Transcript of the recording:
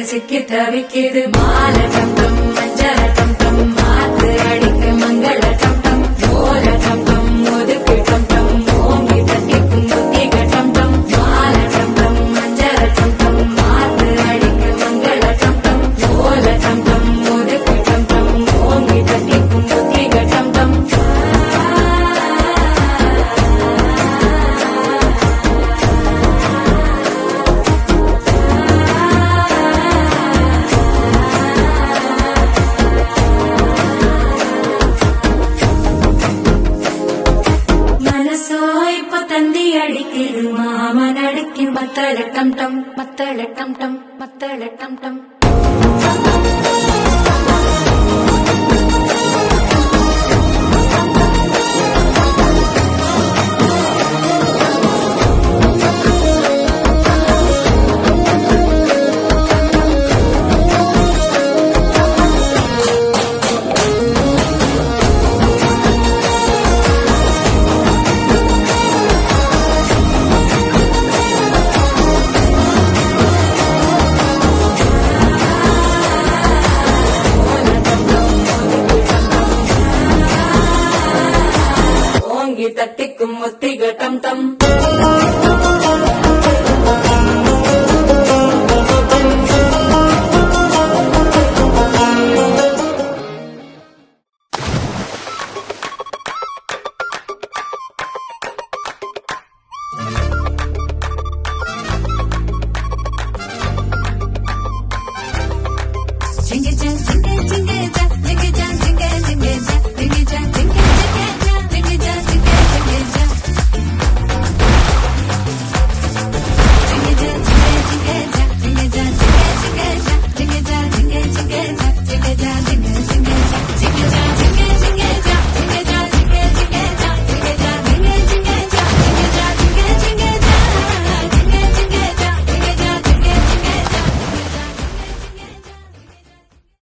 சிக்கி தவிக்கிது மால டம்டம் மஞ்சள டம்டம் மாத்து அடிக்க மங்கள டம்டம் ஓல டம்டம் ஒதுக்கு டம்டம் ஓங்கி தட்டிக்கும் புத்திக டம்டம் மால டம்டம் மஞ்சள டம்டம் மாத்து அடிக்க மங்கள டம்டம் ஓல டம்டம் ஒதுக்கு டம்டம் ஓங்கி தட்டிக்கும் புத்திக டம்டம் தந்தி அடிக்கிது மாமன் அடிக்கும் மத்தள டம் டம் மத்தள டம் டம் மத்தள டம் டம்